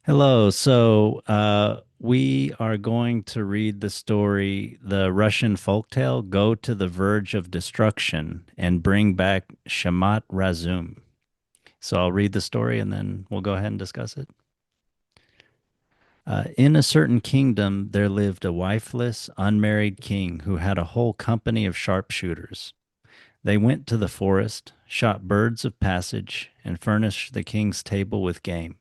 Hello. We are going to read the story, the Russian folktale, Go to the Verge of Destruction and Bring Back Shmat Razum. So I'll read the story and then we'll go ahead and discuss it. In a certain kingdom, there lived a wifeless, unmarried king who had a whole company of sharpshooters. They went to the forest, shot birds of passage, and furnished the king's table with game.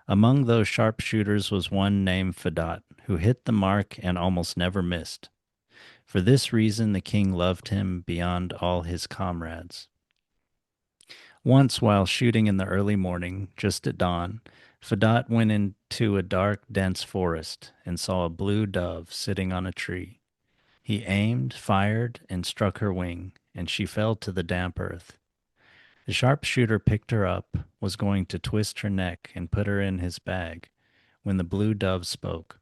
Among those sharpshooters was one named Fedot, who hit the mark and almost never missed. For this reason, the king loved him beyond all his comrades. Once, while shooting in the early morning, just at dawn, Fedot went into a dark, dense forest and saw a blue dove sitting on a tree. He aimed, fired, and struck her wing, and she fell to the damp earth. The sharpshooter picked her up, was going to twist her neck and put her in his bag, when the blue dove spoke.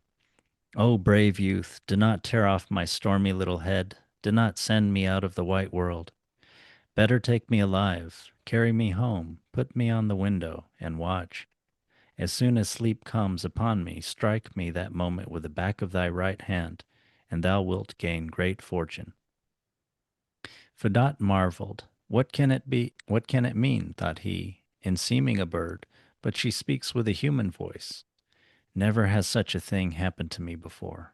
"O brave youth, do not tear off my stormy little head. Do not send me out of the white world. Better take me alive, carry me home, put me on the window, and watch. As soon as sleep comes upon me, strike me that moment with the back of thy right hand, and thou wilt gain great fortune." Fedot marveled. What can it be? What can it mean? Thought he, in seeming a bird, but she speaks with a human voice. Never has such a thing happened to me before.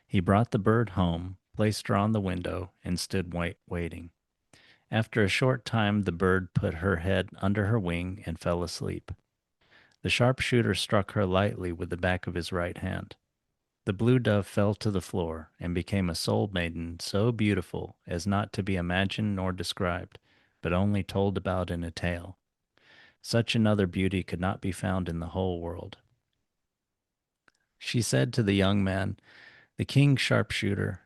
He brought the bird home, placed her on the window, and stood waiting. After a short time, the bird put her head under her wing and fell asleep. The sharpshooter struck her lightly with the back of his right hand. The blue dove fell to the floor and became a soul maiden so beautiful as not to be imagined nor described, but only told about in a tale. Such another beauty could not be found in the whole world. She said to the young man, "The king's sharpshooter,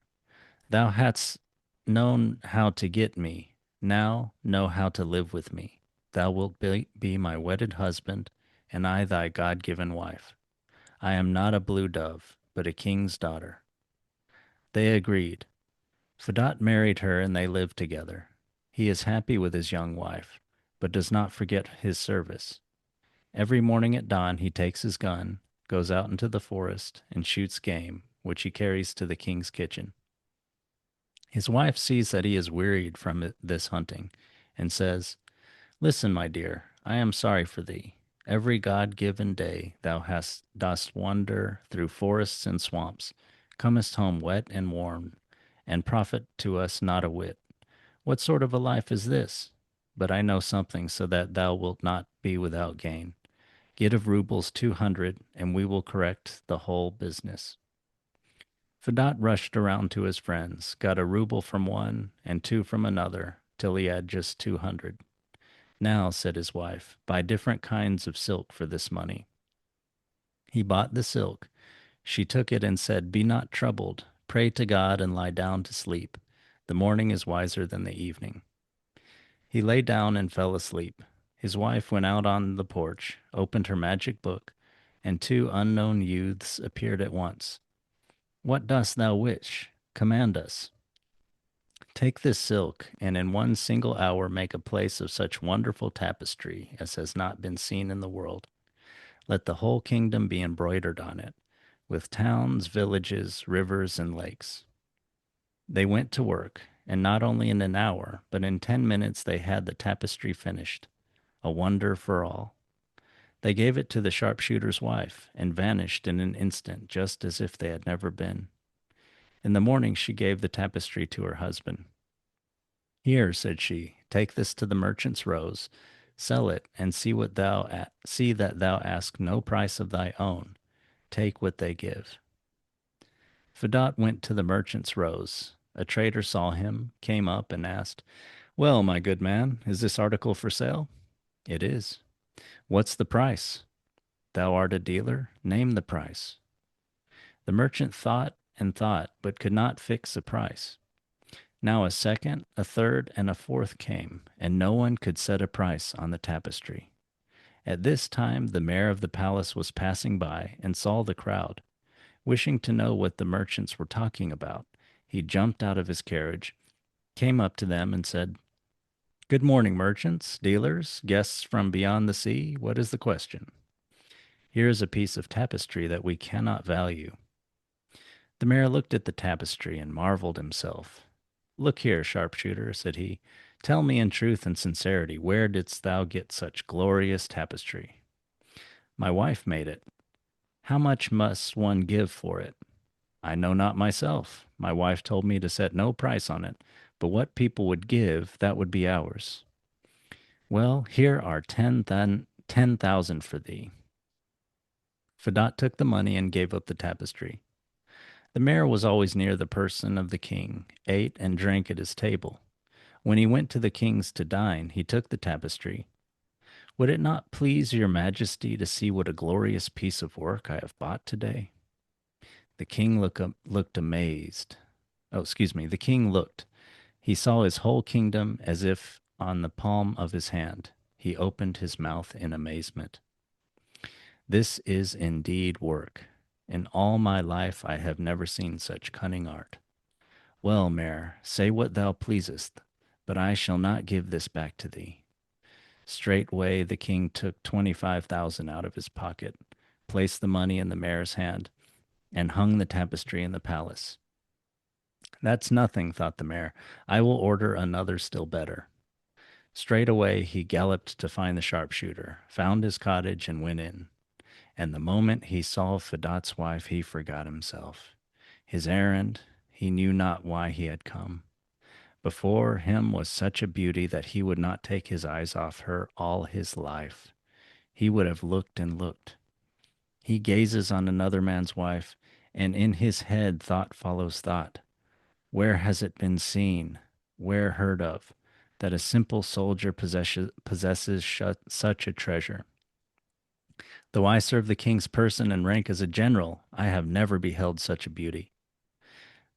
thou hadst known how to get me. Now know how to live with me. Thou wilt be my wedded husband, and I thy God given wife. I am not a blue dove, but a king's daughter." They agreed. Fedot married her, and they lived together. He is happy with his young wife, but does not forget his service. Every morning at dawn he takes his gun, goes out into the forest, and shoots game, which he carries to the king's kitchen. His wife sees that he is wearied from this hunting, and says, "Listen, my dear, I am sorry for thee. Every God-given day thou dost wander through forests and swamps, comest home wet and worn, and profit to us not a whit. What sort of a life is this? But I know something so that thou wilt not be without gain. Get of roubles 200, and we will correct the whole business." Fedot rushed around to his friends, got a rouble from one and two from another, till he had just 200. "Now," said his wife, "buy different kinds of silk for this money." He bought the silk. She took it and said, "Be not troubled. Pray to God and lie down to sleep. The morning is wiser than the evening." He lay down and fell asleep. His wife went out on the porch, opened her magic book, and two unknown youths appeared at once. "What dost thou wish? Command us." "Take this silk, and in one single hour make a place of such wonderful tapestry as has not been seen in the world. Let the whole kingdom be embroidered on it, with towns, villages, rivers, and lakes." They went to work, and not only in an hour, but in 10 minutes they had the tapestry finished, a wonder for all. They gave it to the sharpshooter's wife, and vanished in an instant, just as if they had never been. In the morning she gave the tapestry to her husband. "Here," said she, "take this to the merchant's Rose, sell it, and see that thou ask no price of thy own. Take what they give." Fedot went to the merchant's Rose. A trader saw him, came up, and asked, "Well, my good man, is this article for sale?" "It is." "What's the price?" "Thou art a dealer. Name the price." The merchant thought and thought, but could not fix a price. Now a second, a third, and a fourth came, and no one could set a price on the tapestry. At this time the mayor of the palace was passing by and saw the crowd. Wishing to know what the merchants were talking about, he jumped out of his carriage, came up to them, and said, "Good morning, merchants, dealers, guests from beyond the sea. What is the question?" Here is a piece of tapestry that we cannot value. The mayor looked at the tapestry and marveled himself. Look here, sharpshooter, said he. Tell me in truth and sincerity, where didst thou get such glorious tapestry? My wife made it. How much must one give for it? I know not myself. My wife told me to set no price on it, but what people would give, that would be ours. Well, here are 10,000 for thee. Fedot took the money and gave up the tapestry. The mayor was always near the person of the king, ate and drank at his table. When he went to the king's to dine, he took the tapestry. Would it not please your majesty to see what a glorious piece of work I have bought today? The king looked amazed. Oh, excuse me. The king looked. He saw his whole kingdom as if on the palm of his hand. He opened his mouth in amazement. This is indeed work. In all my life I have never seen such cunning art. Well, Mayor, say what thou pleasest, but I shall not give this back to thee. Straightway the king took 25,000 out of his pocket, placed the money in the mayor's hand, and hung the tapestry in the palace. That's nothing, thought the mayor. I will order another still better. Straightway he galloped to find the sharpshooter, found his cottage, and went in. And the moment he saw Fedot's wife, he forgot himself. His errand, he knew not why he had come. Before him was such a beauty that he would not take his eyes off her all his life. He would have looked and looked. He gazes on another man's wife, and in his head thought follows thought. Where has it been seen, where heard of, that a simple soldier possesses such a treasure? Though I serve the king's person and rank as a general, I have never beheld such a beauty.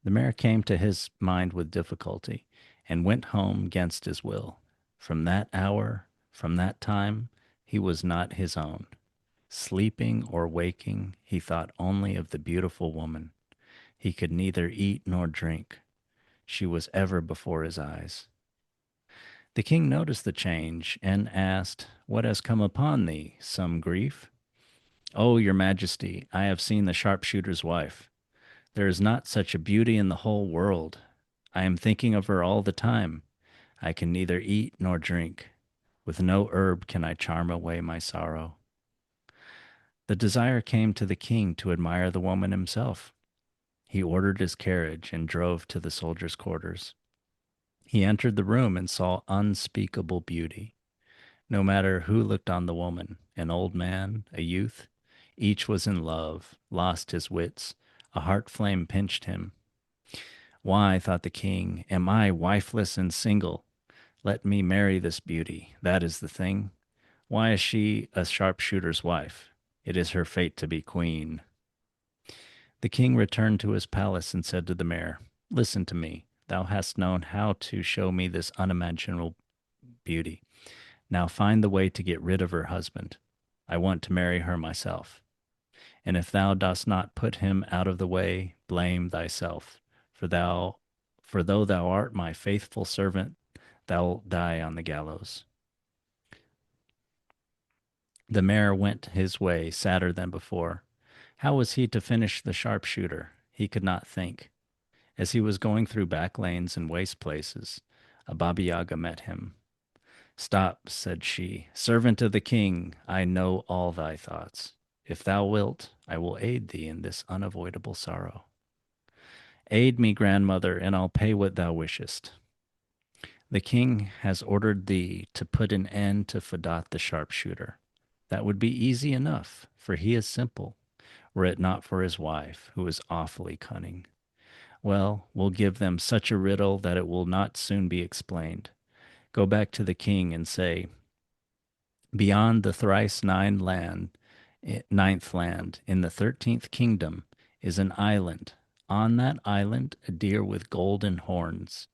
The mayor came to his mind with difficulty, and went home against his will. From that hour, from that time, he was not his own. Sleeping or waking, he thought only of the beautiful woman. He could neither eat nor drink. She was ever before his eyes. The king noticed the change, and asked, What has come upon thee? Some grief? Oh, your majesty, I have seen the sharpshooter's wife. There is not such a beauty in the whole world. I am thinking of her all the time. I can neither eat nor drink. With no herb can I charm away my sorrow. The desire came to the king to admire the woman himself. He ordered his carriage and drove to the soldiers' quarters. He entered the room and saw unspeakable beauty. No matter who looked on the woman, an old man, a youth, each was in love, lost his wits. A heart flame pinched him. Why, thought the king, am I wifeless and single? Let me marry this beauty. That is the thing. Why is she a sharpshooter's wife? It is her fate to be queen. The king returned to his palace and said to the mayor, Listen to me. Thou hast known how to show me this unimaginable beauty. Now find the way to get rid of her husband. I want to marry her myself. And if thou dost not put him out of the way, blame thyself. For though thou art my faithful servant, thou'lt die on the gallows. The mayor went his way, sadder than before. How was he to finish the sharpshooter? He could not think. As he was going through back lanes and waste places, a Baba Yaga met him. Stop, said she, servant of the king, I know all thy thoughts. If thou wilt, I will aid thee in this unavoidable sorrow. Aid me, grandmother, and I'll pay what thou wishest. The king has ordered thee to put an end to Fedot the sharpshooter. That would be easy enough, for he is simple, were it not for his wife, who is awfully cunning. Well, we'll give them such a riddle that it will not soon be explained. Go back to the king and say, Beyond the thrice ninth land, in the 13th kingdom, is an island. On that island, a deer with golden horns.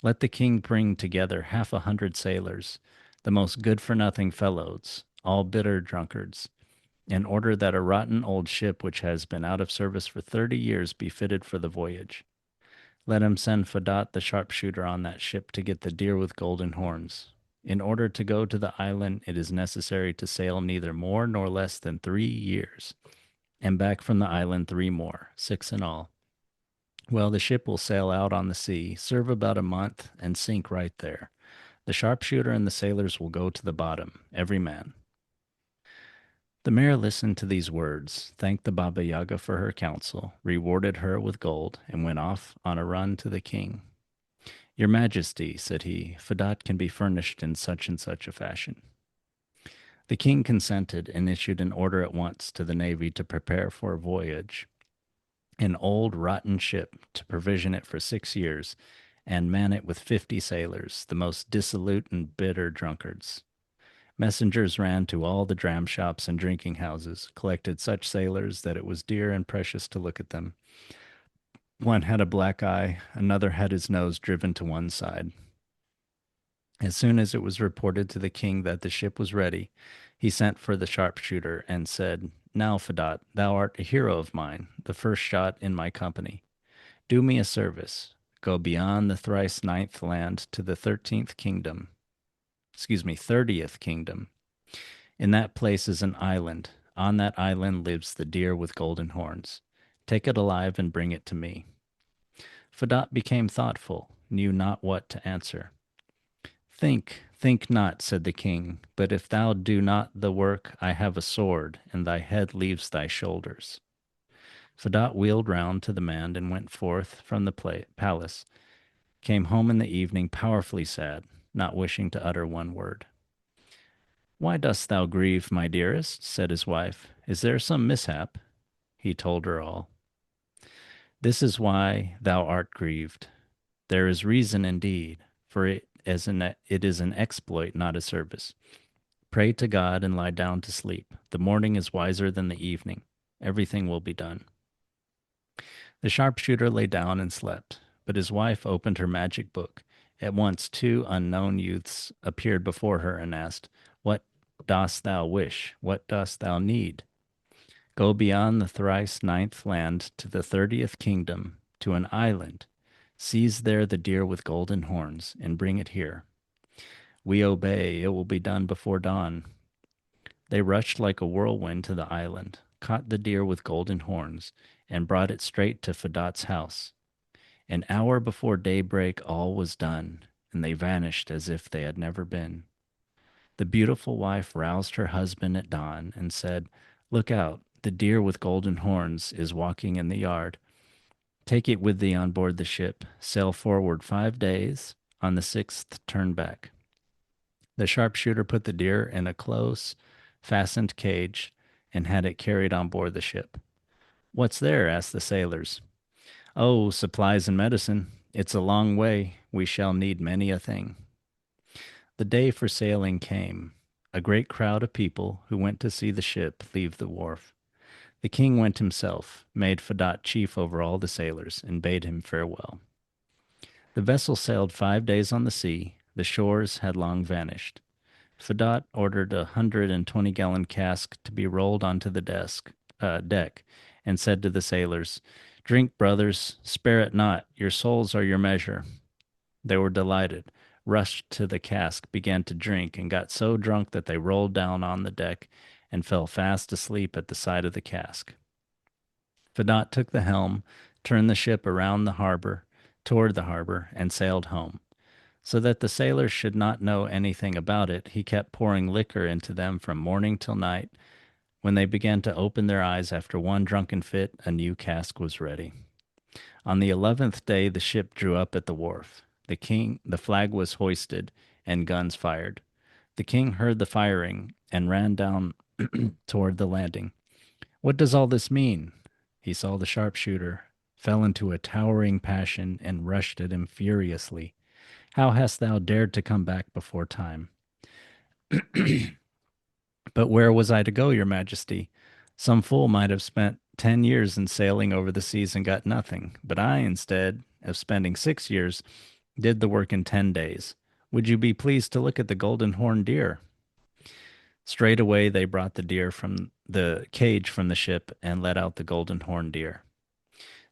Let the king bring together 100 sailors, the most good-for-nothing fellows, all bitter drunkards, and order that a rotten old ship which has been out of service for 30 years be fitted for the voyage. Let him send Fedot the sharpshooter on that ship to get the deer with golden horns. In order to go to the island, it is necessary to sail neither more nor less than 3 years, and back from the island 3 more, 6 in all. Well, the ship will sail out on the sea, serve about a month, and sink right there. The sharpshooter and the sailors will go to the bottom, every man. The mayor listened to these words, thanked the Baba Yaga for her counsel, rewarded her with gold, and went off on a run to the king. Your Majesty, said he, Fadat can be furnished in such and such a fashion. The king consented and issued an order at once to the navy to prepare for a voyage, an old rotten ship, to provision it for 6 years, and man it with 50 sailors, the most dissolute and bitter drunkards. Messengers ran to all the dram shops and drinking houses, collected such sailors that it was dear and precious to look at them. One had a black eye, another had his nose driven to one side. As soon as it was reported to the king that the ship was ready, he sent for the sharpshooter and said, Now, Fadat, thou art a hero of mine, the first shot in my company. Do me a service. Go beyond the thrice ninth land to the 30th kingdom. In that place is an island. On that island lives the deer with golden horns. Take it alive and bring it to me. Fadat became thoughtful, knew not what to answer. Think not, said the king, but if thou do not the work, I have a sword, and thy head leaves thy shoulders. Fadat wheeled round to the man and went forth from the palace, came home in the evening powerfully sad, not wishing to utter one word. Why dost thou grieve, my dearest? Said his wife. Is there some mishap? He told her all. This is why thou art grieved. There is reason indeed, for it is an exploit, not a service. Pray to God and lie down to sleep. The morning is wiser than the evening. Everything will be done. The sharpshooter lay down and slept, but his wife opened her magic book. At once 2 unknown youths appeared before her and asked, What dost thou wish? What dost thou need? Go beyond the thrice ninth land to the 30th kingdom, to an island. Seize there the deer with golden horns, and bring it here. We obey. It will be done before dawn. They rushed like a whirlwind to the island, caught the deer with golden horns, and brought it straight to Fadat's house. An hour before daybreak all was done, and they vanished as if they had never been. The beautiful wife roused her husband at dawn and said, Look out, the deer with golden horns is walking in the yard. Take it with thee on board the ship, sail forward 5 days, on the 6th turn back. The sharpshooter put the deer in a close, fastened cage and had it carried on board the ship. What's there? Asked the sailors. Oh, supplies and medicine. It's a long way. We shall need many a thing. The day for sailing came. A great crowd of people who went to see the ship leave the wharf. The king went himself, made Fadat chief over all the sailors, and bade him farewell. The vessel sailed 5 days on the sea. The shores had long vanished. Fadat ordered 120-gallon cask to be rolled onto the deck, and said to the sailors, Drink, brothers, spare it not. Your souls are your measure. They were delighted, rushed to the cask, began to drink, and got so drunk that they rolled down on the deck and fell fast asleep at the side of the cask. Fadat took the helm, turned the ship around the harbor, toward the harbor, and sailed home. So that the sailors should not know anything about it, he kept pouring liquor into them from morning till night. When they began to open their eyes after one drunken fit, a new cask was ready. On the 11th day, the ship drew up at the wharf. The flag was hoisted, and guns fired. The king heard the firing and ran down toward the landing. What does all this mean? He saw the sharpshooter, fell into a towering passion, and rushed at him furiously. How hast thou dared to come back before time? But where was I to go, your majesty? Some fool might have spent 10 years in sailing over the seas and got nothing, but I, instead of spending 6 years, did the work in 10 days. Would you be pleased to look at the golden horned deer? Straightway they brought the deer from the cage from the ship and let out the golden horned deer.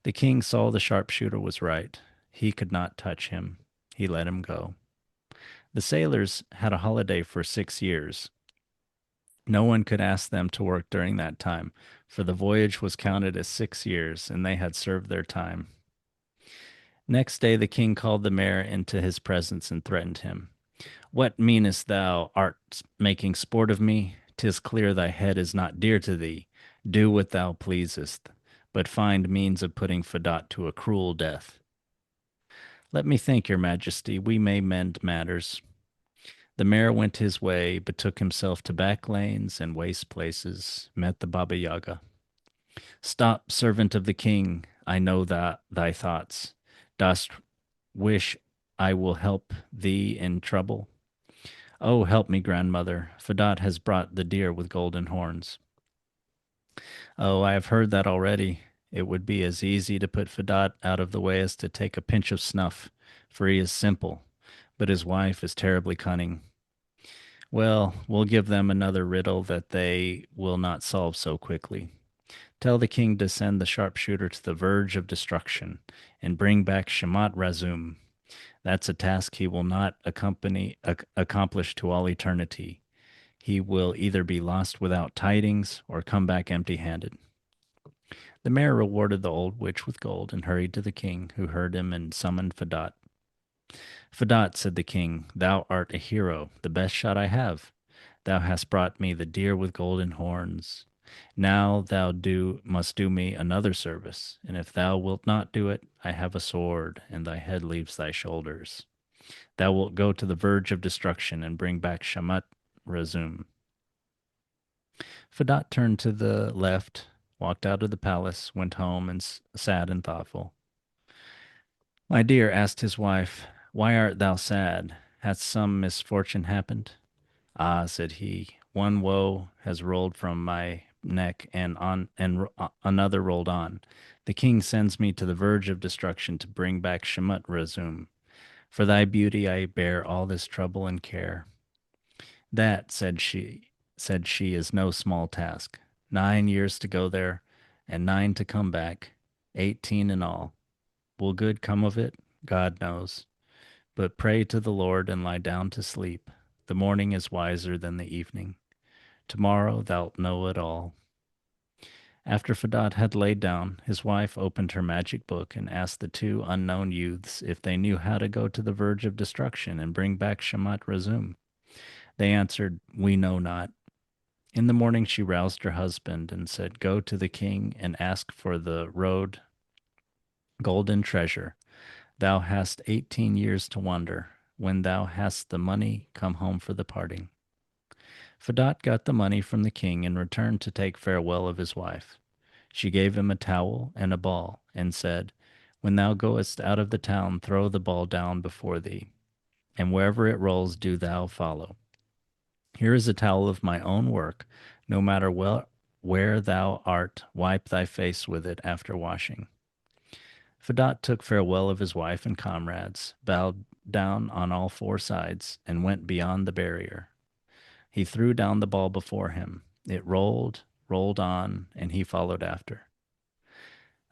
The king saw the sharpshooter was right. He could not touch him. He let him go. The sailors had a holiday for 6 years. No one could ask them to work during that time, for the voyage was counted as 6 years, and they had served their time. Next day the king called the mayor into his presence and threatened him. What meanest thou? Art making sport of me? 'Tis clear thy head is not dear to thee. Do what thou pleasest, but find means of putting Fedot to a cruel death. Let me think, your majesty, we may mend matters. The mayor went his way, betook himself to back lanes and waste places, met the Baba Yaga. Stop, servant of the king, I know that thy thoughts. Dost wish I will help thee in trouble? Oh, help me, grandmother. Fedot has brought the deer with golden horns. Oh, I have heard that already. It would be as easy to put Fedot out of the way as to take a pinch of snuff, for he is simple, but his wife is terribly cunning. Well, we'll give them another riddle that they will not solve so quickly. Tell the king to send the sharpshooter to the verge of destruction and bring back Shmat Razum. That's a task he will not accomplish to all eternity. He will either be lost without tidings or come back empty handed. The mayor rewarded the old witch with gold and hurried to the king, who heard him and summoned Fedot. Fedot, said the king, thou art a hero, the best shot I have. Thou hast brought me the deer with golden horns. Now thou must do me another service, and if thou wilt not do it, I have a sword, and thy head leaves thy shoulders. Thou wilt go to the verge of destruction and bring back Shamat Razum. Fedot turned to the left, walked out of the palace, went home, and sad and thoughtful. My dear, asked his wife, why art thou sad? Hath some misfortune happened? Ah, said he, one woe has rolled from my neck and another rolled on. The king sends me to the verge of destruction to bring back Shemut Razum. For thy beauty I bear all this trouble and care. That, said she, is no small task. 9 years to go there, and 9 to come back, 18 in all. Will good come of it? God knows. But pray to the Lord and lie down to sleep. The morning is wiser than the evening. Tomorrow thou'lt know it all. After Fedot had laid down, his wife opened her magic book and asked the two unknown youths if they knew how to go to the verge of destruction and bring back Shamat Razum. They answered, we know not. In the morning she roused her husband and said, go to the king and ask for the road golden treasure. Thou hast 18 years to wander. When thou hast the money, come home for the parting. Fedot got the money from the king and returned to take farewell of his wife. She gave him a towel and a ball, and said, when thou goest out of the town, throw the ball down before thee, and wherever it rolls, do thou follow. Here is a towel of my own work. No matter where thou art, wipe thy face with it after washing. Fedot took farewell of his wife and comrades, bowed down on all 4 sides, and went beyond the barrier. He threw down the ball before him. It rolled, rolled on, and he followed after.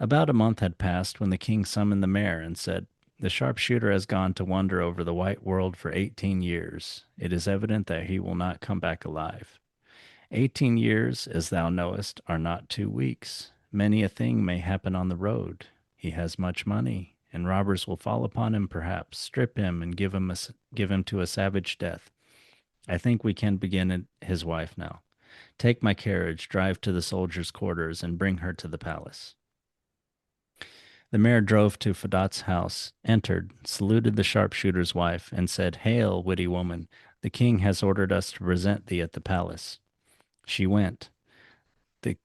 About a month had passed when the king summoned the mayor and said, the sharpshooter has gone to wander over the white world for 18 years. It is evident that he will not come back alive. 18 years, as thou knowest, are not 2 weeks. Many a thing may happen on the road. He has much money, and robbers will fall upon him perhaps, strip him, and give him to a savage death. I think we can begin his wife now. Take my carriage, drive to the soldiers' quarters, and bring her to the palace. The mayor drove to Fedot's house, entered, saluted the sharpshooter's wife, and said, hail, witty woman, the king has ordered us to present thee at the palace. She went. The,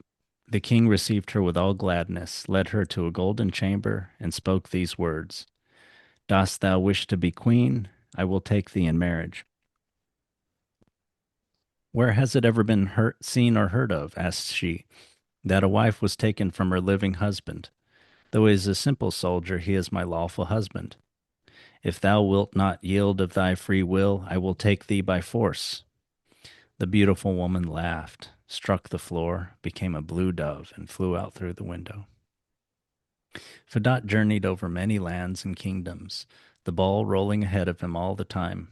the king received her with all gladness, led her to a golden chamber, and spoke these words, dost thou wish to be queen? I will take thee in marriage. Where has it ever been seen or heard of, asked she, that a wife was taken from her living husband? Though he is a simple soldier, he is my lawful husband. If thou wilt not yield of thy free will, I will take thee by force. The beautiful woman laughed, struck the floor, became a blue dove, and flew out through the window. Fedot journeyed over many lands and kingdoms, the ball rolling ahead of him all the time.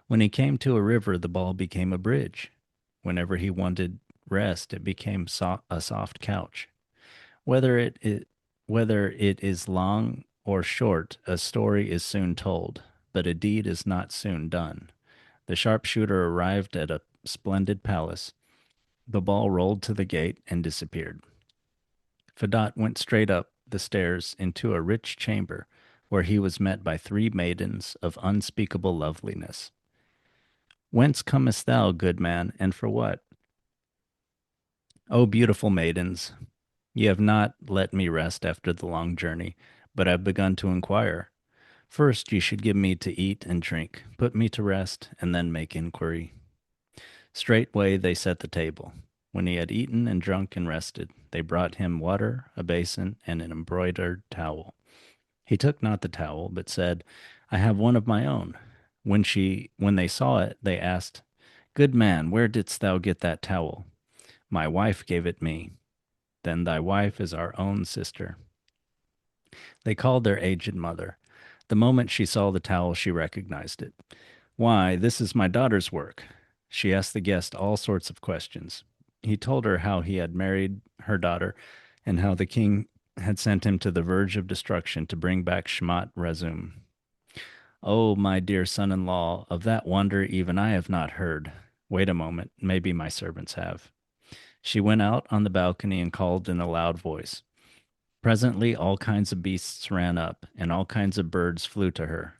When he came to a river, the ball became a bridge. Whenever he wanted rest, it became a soft couch. Whether whether it is long or short, a story is soon told, but a deed is not soon done. The sharpshooter arrived at a splendid palace. The ball rolled to the gate and disappeared. Fedot went straight up the stairs into a rich chamber, where he was met by three maidens of unspeakable loveliness. Whence comest thou, good man, and for what? O beautiful maidens, ye have not let me rest after the long journey, but have begun to inquire. First, ye should give me to eat and drink, put me to rest, and then make inquiry. Straightway they set the table. When he had eaten and drunk and rested, they brought him water, a basin, and an embroidered towel. He took not the towel, but said, I have one of my own. When they saw it, they asked, Good man, where didst thou get that towel? My wife gave it me. Then thy wife is our own sister. They called their aged mother. The moment she saw the towel, she recognized it. Why, this is my daughter's work. She asked the guest all sorts of questions. He told her how he had married her daughter and how the king had sent him to the verge of destruction to bring back Shmat Razum. Oh, my dear son in law, of that wonder even I have not heard. Wait a moment, maybe my servants have. She went out on the balcony and called in a loud voice. Presently, all kinds of beasts ran up, and all kinds of birds flew to her.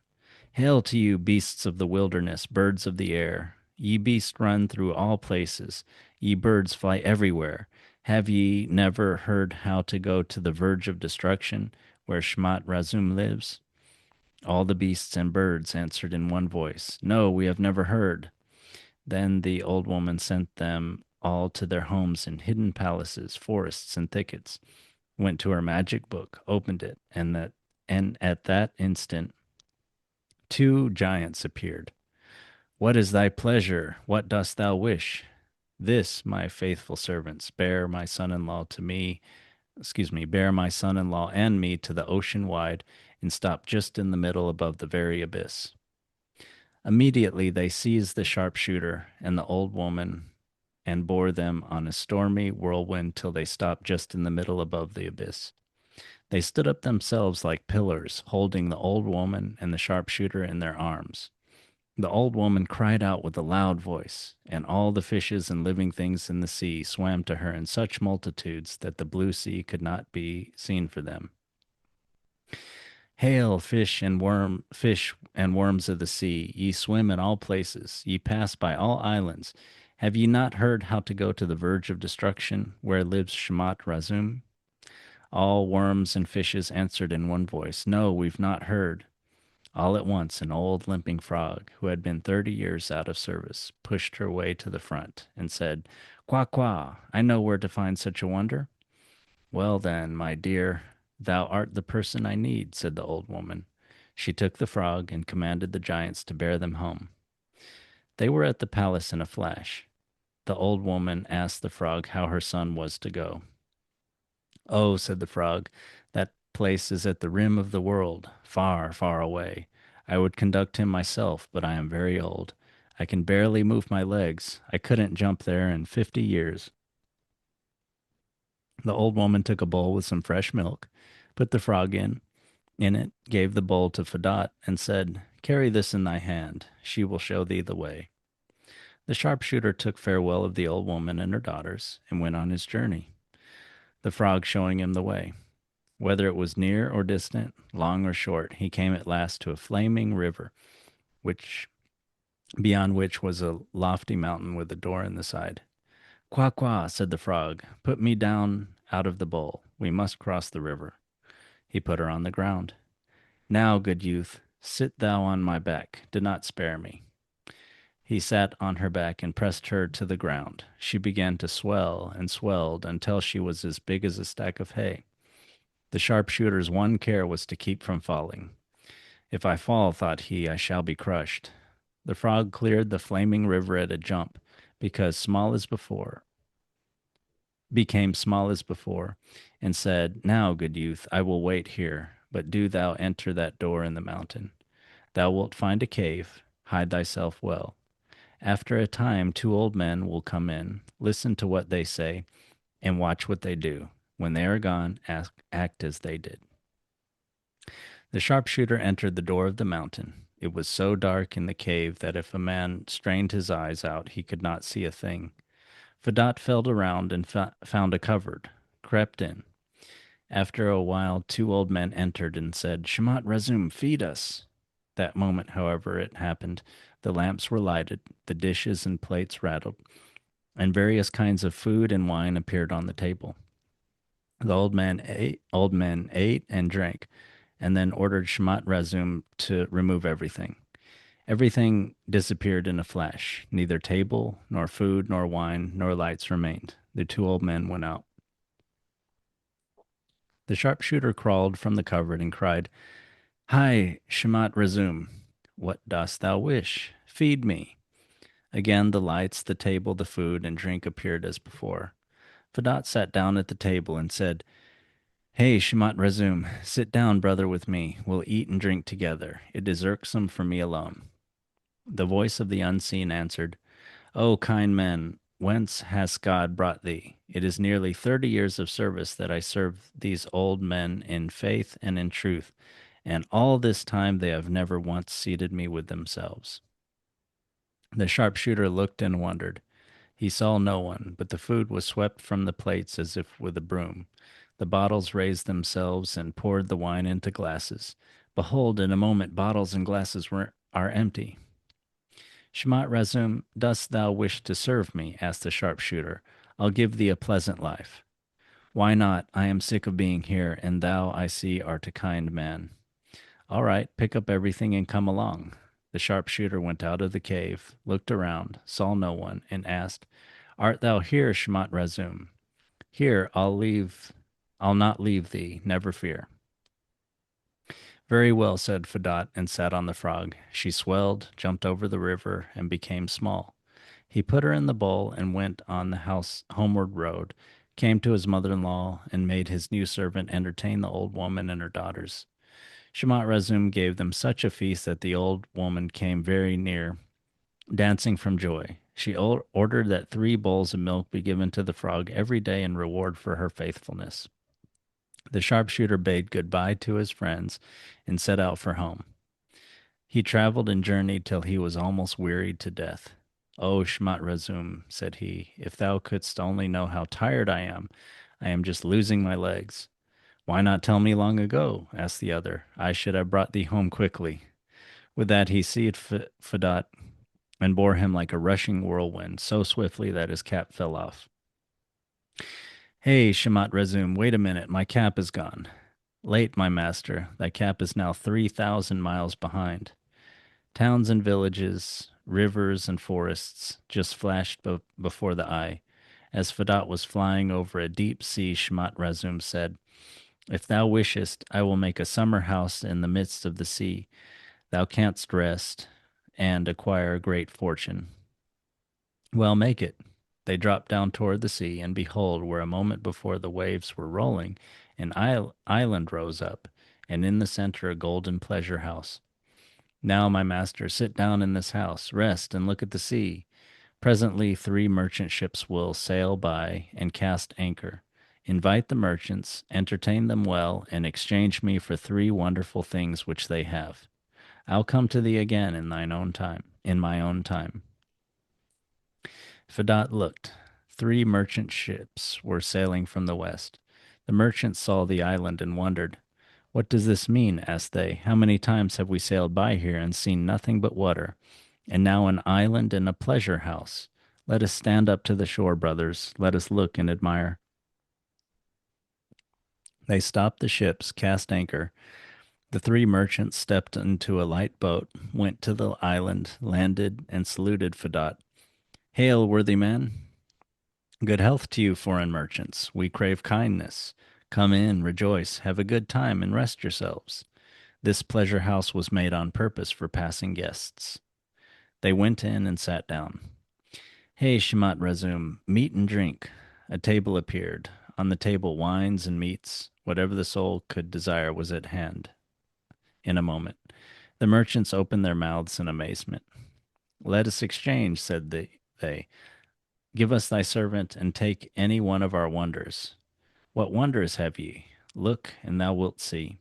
Hail to you, beasts of the wilderness, birds of the air. Ye beasts run through all places, ye birds fly everywhere. Have ye never heard how to go to the verge of destruction, where Shmat Razum lives? All the beasts and birds answered in one voice, No, we have never heard. Then the old woman sent them all to their homes in hidden palaces, forests, and thickets, went to her magic book, opened it, and at that instant two giants appeared. What is thy pleasure? What dost thou wish? This, my faithful servants, bear my son-in-law to me, bear my son-in-law and me to the ocean wide, and stop just in the middle above the very abyss. Immediately they seized the sharpshooter and the old woman and bore them on a stormy whirlwind till they stopped just in the middle above the abyss. They stood up themselves like pillars, holding the old woman and the sharpshooter in their arms. The old woman cried out with a loud voice, and all the fishes and living things in the sea swam to her in such multitudes that the blue sea could not be seen for them. Hail, fish and worms of the sea, ye swim in all places, ye pass by all islands. Have ye not heard how to go to the verge of destruction, where lives Shmat Razum? All worms and fishes answered in one voice, No, we've not heard. All at once, an old limping frog, who had been 30 years out of service, pushed her way to the front and said, Quah, quah, I know where to find such a wonder. Well, then, my dear, thou art the person I need, said the old woman. She took the frog and commanded the giants to bear them home. They were at the palace in a flash. The old woman asked the frog how her son was to go. Oh, said the frog, that place is at the rim of the world, far, far away. I would conduct him myself, but I am very old. I can barely move my legs. I couldn't jump there in 50 years. The old woman took a bowl with some fresh milk, put the frog in it, gave the bowl to Fedot, and said, Carry this in thy hand. She will show thee the way. The sharpshooter took farewell of the old woman and her daughters, and went on his journey, the frog showing him the way. Whether it was near or distant, long or short, he came at last to a flaming river, which beyond which was a lofty mountain with a door in the side. Quah, quah, said the frog, put me down out of the bowl. We must cross the river. He put her on the ground. Now, good youth, sit thou on my back. Do not spare me. He sat on her back and pressed her to the ground. She began to swell and swelled until she was as big as a stack of hay. The sharpshooter's one care was to keep from falling. If I fall, thought he, I shall be crushed. The frog cleared the flaming river at a jump, because small as before, became small as before, and said, Now, good youth, I will wait here, but do thou enter that door in the mountain. Thou wilt find a cave. Hide thyself well. After a time, two old men will come in, listen to what they say, and watch what they do. When they are gone, act as they did. The sharpshooter entered the door of the mountain. It was so dark in the cave that if a man strained his eyes out, he could not see a thing. Fedot felt around and found a cupboard, crept in. After a while, two old men entered and said, Shmat Razum, feed us. That moment, however, it happened. The lamps were lighted, the dishes and plates rattled, and various kinds of food and wine appeared on the table. The old men ate and drank, and then ordered Shmat Razum to remove everything. Everything disappeared in a flash. Neither table, nor food, nor wine, nor lights remained. The two old men went out. The sharpshooter crawled from the cupboard and cried, Hi, Shmat Razum. What dost thou wish? Feed me. Again the lights, the table, the food, and drink appeared as before. Fedot sat down at the table and said, Hey, Shmat Razum, sit down, brother, with me. We'll eat and drink together. It is irksome for me alone. The voice of the unseen answered, O kind man, whence has God brought thee? It is nearly 30 years of service that I serve these old men in faith and in truth, and all this time they have never once seated me with themselves. The sharpshooter looked and wondered. He saw no one, but the food was swept from the plates as if with a broom. The bottles raised themselves and poured the wine into glasses. Behold, in a moment bottles and glasses are empty. Shmat Razum, dost thou wish to serve me? Asked the sharpshooter. I'll give thee a pleasant life. Why not? I am sick of being here, and thou, I see, art a kind man. All right, pick up everything and come along. The sharpshooter went out of the cave, looked around, saw no one, and asked, Art thou here, Shmat Razum? Here, I'll not leave thee, never fear. Very well, said Fedot, and sat on the frog. She swelled, jumped over the river, and became small. He put her in the bowl and went on the house homeward road, came to his mother-in-law, and made his new servant entertain the old woman and her daughters. Shemot Razum gave them such a feast that the old woman came very near, dancing from joy. She ordered that 3 bowls of milk be given to the frog every day in reward for her faithfulness. The sharpshooter bade good-bye to his friends and set out for home. He traveled and journeyed till he was almost wearied to death. "O Shmat Razum," said he, "if thou couldst only know how tired I am just losing my legs." "Why not tell me long ago?" asked the other. "I should have brought thee home quickly." With that he seized Fedot and bore him like a rushing whirlwind, so swiftly that his cap fell off. "Hey, Shemot Razum, wait a minute, my cap is gone." "Late, my master, thy cap is now 3,000 miles behind." Towns and villages, rivers and forests just flashed before the eye. As Fedot was flying over a deep sea, Shemot Razum said, "If thou wishest, I will make a summer house in the midst of the sea. Thou canst rest and acquire a great fortune." "Well, make it." They dropped down toward the sea, and behold, where a moment before the waves were rolling, an island rose up, and in the center a golden pleasure house. "Now, my master, sit down in this house, rest, and look at the sea. Presently 3 merchant ships will sail by and cast anchor. Invite the merchants, entertain them well, and exchange me for 3 wonderful things which they have. I'll come to thee again in thine own time, in my own time." Fedot looked. 3 merchant ships were sailing from the west. The merchants saw the island and wondered. "What does this mean?" asked they. "How many times have we sailed by here and seen nothing but water, and now an island and a pleasure house? Let us stand up to the shore, brothers. Let us look and admire." They stopped the ships, cast anchor. The 3 merchants stepped into a light boat, went to the island, landed, and saluted Fedot. "Hail, worthy man! Good health to you, foreign merchants. We crave kindness. Come in, rejoice, have a good time, and rest yourselves. This pleasure house was made on purpose for passing guests." They went in and sat down. "Hey, Shemot Razum, meat and drink." A table appeared. On the table, wines and meats, whatever the soul could desire, was at hand. In a moment, the merchants opened their mouths in amazement. Let us exchange, said they. Give us thy servant, and take any one of our wonders. What wonders have ye? Look, and thou wilt see.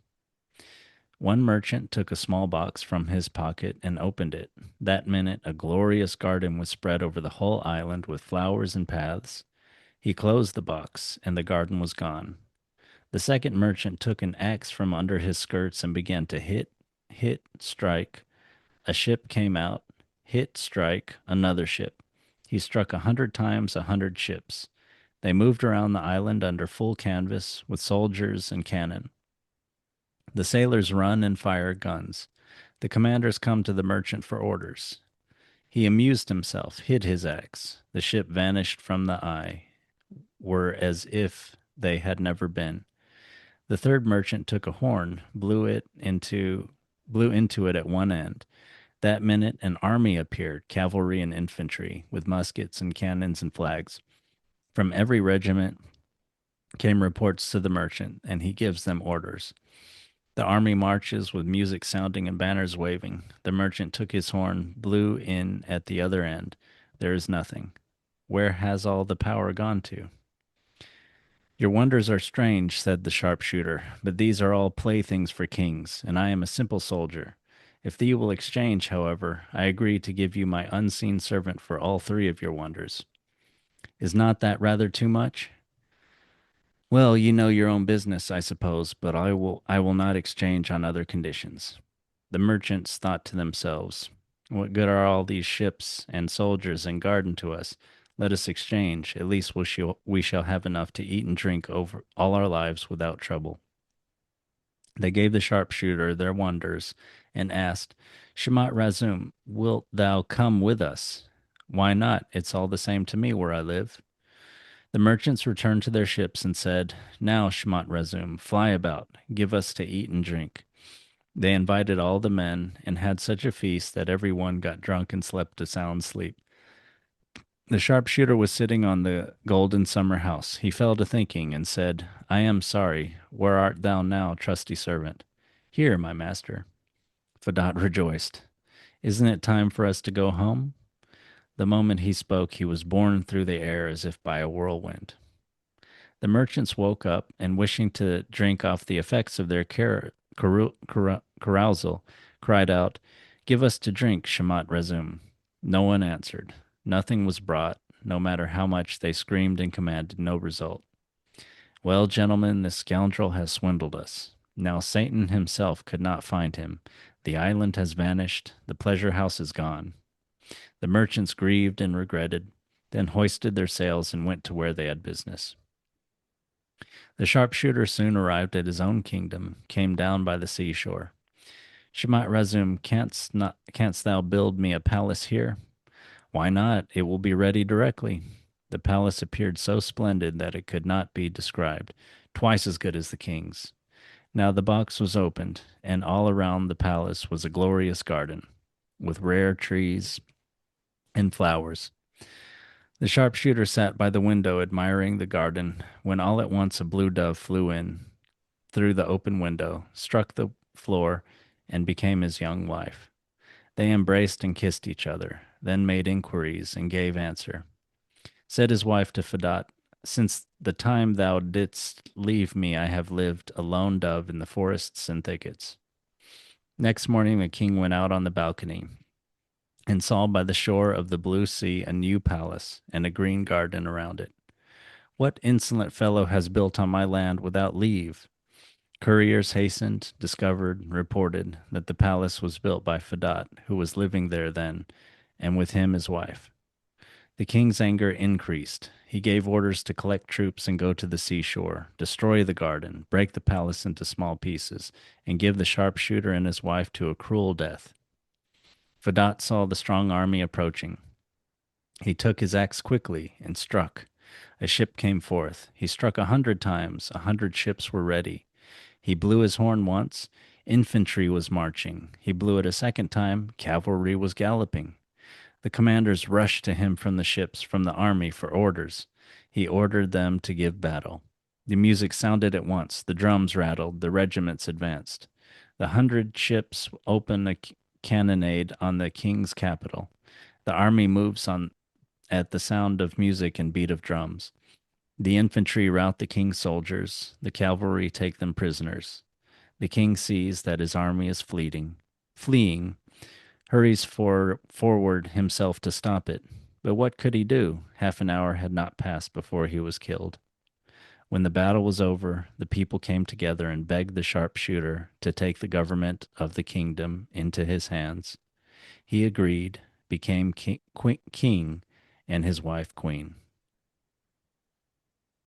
One merchant took a small box from his pocket and opened it. That minute, a glorious garden was spread over the whole island with flowers and paths. He closed the box, and the garden was gone. The second merchant took an axe from under his skirts and began to hit, strike. A ship came out, hit, strike, another ship. He struck 100 times 100 ships. They moved around the island under full canvas with soldiers and cannon. The sailors run and fire guns. The commanders come to the merchant for orders. He amused himself, hid his axe. The ship vanished from the eye, were as if they had never been. The third merchant took a horn, blew into it at one end. That minute an army appeared, cavalry and infantry, with muskets and cannons and flags. From every regiment came reports to the merchant, and he gives them orders. The army marches with music sounding and banners waving. The merchant took his horn, blew in at the other end. There is nothing. Where has all the power gone to? Your wonders are strange, said the sharpshooter, but these are all playthings for kings, and I am a simple soldier. If thee will exchange, however, I agree to give you my unseen servant for all three of your wonders. Is not that rather too much? Well, you know your own business, I suppose, but I will not exchange on other conditions. The merchants thought to themselves, what good are all these ships and soldiers and garden to us? Let us exchange. At least we shall have enough to eat and drink over all our lives without trouble. They gave the sharpshooter their wonders and asked, Shmat Razum, wilt thou come with us? Why not? It's all the same to me where I live. The merchants returned to their ships and said, Now, Shmat Razum, fly about, give us to eat and drink. They invited all the men and had such a feast that every one got drunk and slept a sound sleep. The sharpshooter was sitting on the golden summer house. He fell to thinking and said, I am sorry. Where art thou now, trusty servant? Here, my master. Fadot rejoiced. Isn't it time for us to go home? The moment he spoke, he was borne through the air as if by a whirlwind. The merchants woke up and, wishing to drink off the effects of their carousal, cried out, Give us to drink, Shamat Razum. No one answered. Nothing was brought. No matter how much they screamed and commanded, no result. Well, gentlemen, this scoundrel has swindled us. Now Satan himself could not find him. The island has vanished. The pleasure house is gone. The merchants grieved and regretted, then hoisted their sails and went to where they had business. The sharpshooter soon arrived at his own kingdom, came down by the seashore. Shemot Razum, canst thou build me a palace here? Why not? It will be ready directly. The palace appeared so splendid that it could not be described, twice as good as the king's. Now the box was opened, and all around the palace was a glorious garden, with rare trees and flowers. The sharpshooter sat by the window admiring the garden, when all at once a blue dove flew in through the open window, struck the floor, and became his young wife. They embraced and kissed each other, then made inquiries and gave answer. Said his wife to Fadot, Since the time thou didst leave me, I have lived a lone dove in the forests and thickets. Next morning the king went out on the balcony and saw by the shore of the blue sea a new palace and a green garden around it. What insolent fellow has built on my land without leave? Couriers hastened, discovered, reported that the palace was built by Fadot, who was living there then, and with him his wife. The king's anger increased. He gave orders to collect troops and go to the seashore, destroy the garden, break the palace into small pieces, and give the sharpshooter and his wife to a cruel death. Fadot saw the strong army approaching. He took his axe quickly and struck. A ship came forth. He struck 100 times. 100 ships were ready. He blew his horn once. Infantry was marching. He blew it a second time. Cavalry was galloping. The commanders rushed to him from the ships, from the army, for orders. He ordered them to give battle. The music sounded at once. The drums rattled. The regiments advanced. The 100 ships opened a cannonade on the king's capital. The army moves on at the sound of music and beat of drums. The infantry rout the king's soldiers, the cavalry take them prisoners. The king sees that his army is fleeing, hurries forward himself to stop it. But what could he do? Half an hour had not passed before he was killed. When the battle was over, the people came together and begged the sharpshooter to take the government of the kingdom into his hands. He agreed, became king and his wife queen.